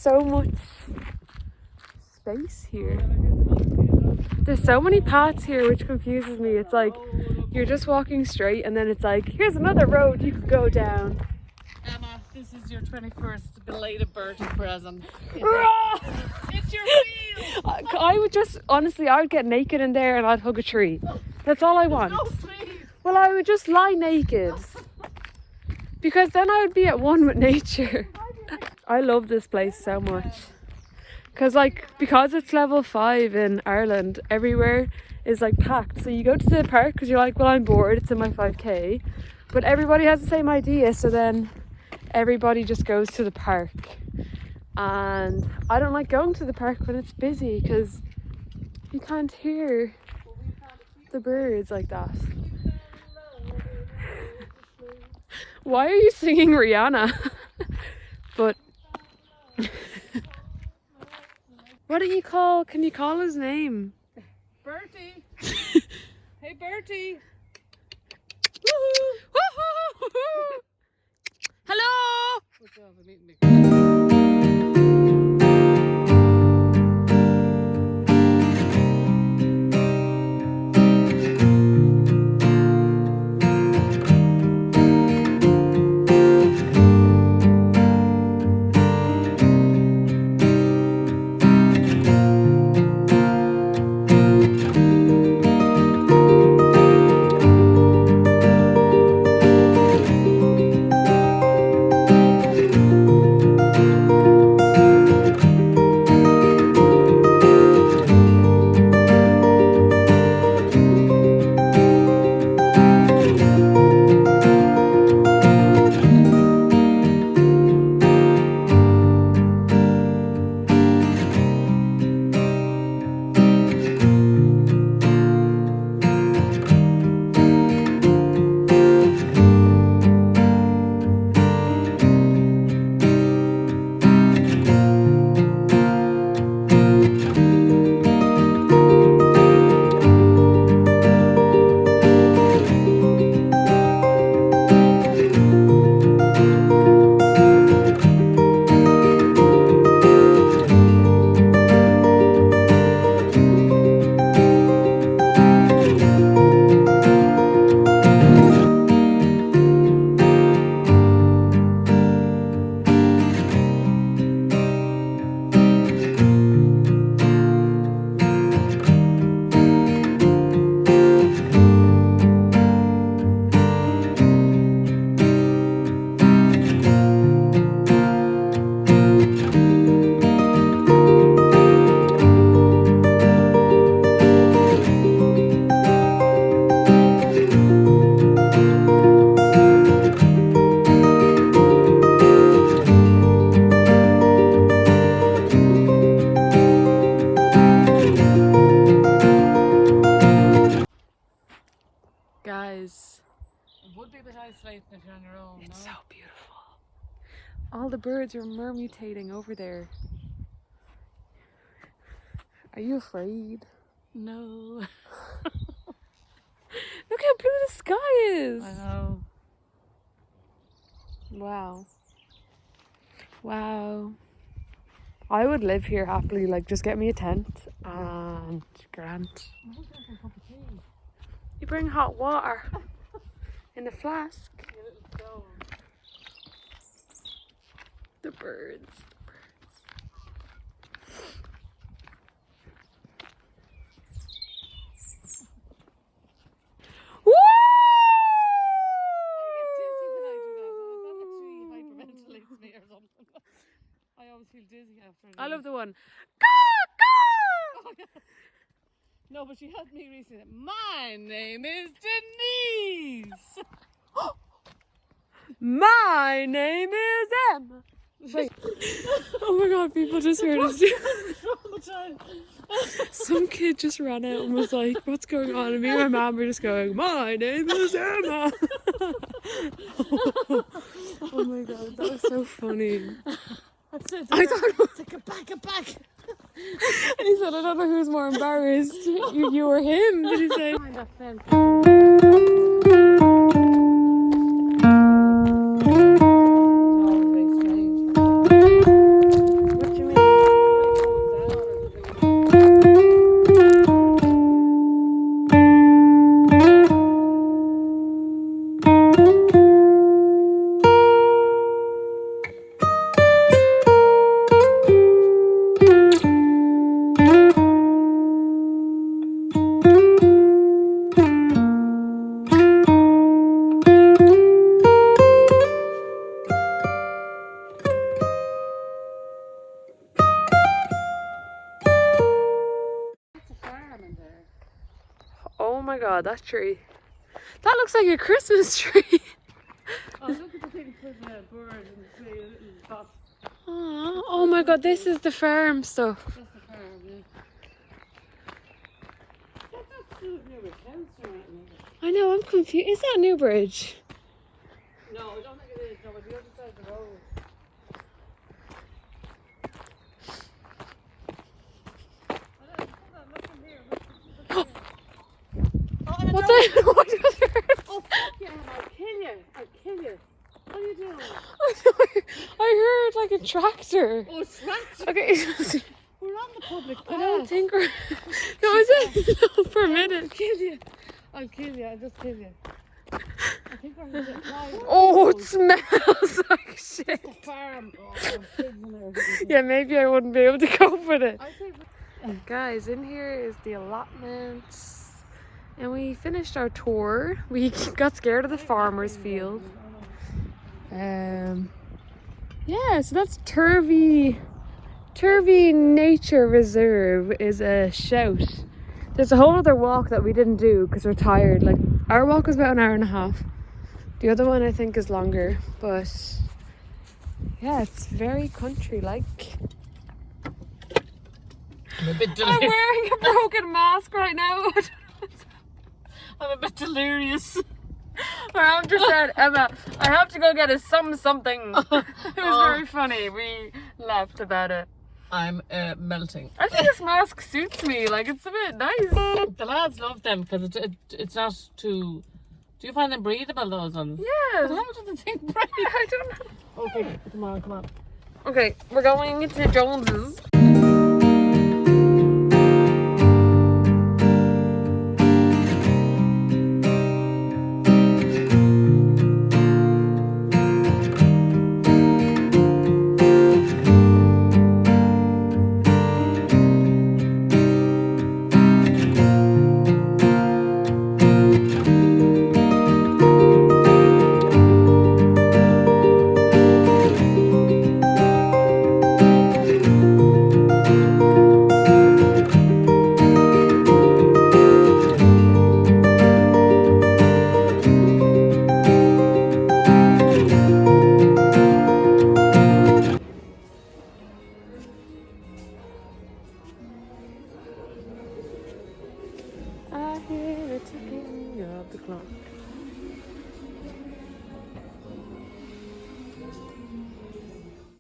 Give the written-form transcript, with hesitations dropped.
so much space here. There's so many paths here, which confuses me. It's like you're just walking straight and then it's like, here's another road you could go down. Emma, this is your 21st belated birthday present. It's your field! I would just, honestly, I would get naked in there and I'd hug a tree. That's all I want. No, please. Well, I would just lie naked. Because then I would be at one with nature. I love this place so much. Because it's level 5 in Ireland, everywhere is like packed. So you go to the park because you're like, well, I'm bored, it's in my 5k. But everybody has the same idea, so then everybody just goes to the park. And I don't like going to the park when it's busy because you can't hear the birds like that. Why are you singing Rihanna? But what do you call? Can you call his name? Bertie. Hey, Bertie. Woohoo! Hello. Good job of meeting me. Guys, It would be a bit isolating if you're on your own, it's no? so beautiful. All the birds are murmutating over there. Are you afraid? No. Look how blue the sky is. I know. Wow. Wow. I would live here happily, like just get me a tent and grant. You bring hot water in a flask. The birds. Woo! I always feel dizzy after I love the one. Oh, yeah. No, but she had me recently. My name is Denise. My name is Emma. Wait. Oh my god, people just heard us. Some kid just ran out and was like, what's going on? And me and my mum were just going, my name is Emma. Oh my god, that was so funny. I thought it was like a back. And he said, I don't know who's more embarrassed, you or him, did he say? What do you Oh my god, that tree. That looks like a Christmas tree. Oh, look at the thing for the bird and the tree, a little box. Aw, oh my god, this is the farm stuff. That's the farm, yeah. That's not too near a house or anything. I know, I'm confused. Is that Newbridge? No, I don't think it is. No, it's the other side of the road. What the? What was that? Oh, fuck yeah, I'll kill you. I'll kill you. What are you doing? I heard like a tractor. Oh, tractor. Okay. We're on the public path. I don't think we're. No, is it? No, for a minute. I'll kill you. I'll kill you. I'll just kill you. I think we're going to fly. Oh, it smells like shit. The farm. Oh, pigs and everything. Yeah, maybe I wouldn't be able to cope with it. I think Guys, in here is the allotments. And we finished our tour. We got scared of the farmer's field. Yeah, so that's Turvey Nature Reserve is a shout. There's a whole other walk that we didn't do because we're tired. Like, our walk was about an hour and a half. The other one I think is longer, but yeah, it's very country-like. I'm a bit I'm wearing a broken mask right now. I'm a bit delirious. My mom just said, Emma, I have to go get a something. It was very funny. We laughed about it. I'm melting. I think this mask suits me. Like, it's a bit nice. The lads love them because it's not too. Do you find them breathable, those ones? Yeah. But how does the thing breathe? I don't know. Okay, come on. Okay, we're going into Jones's. I hear the ticking of the clock.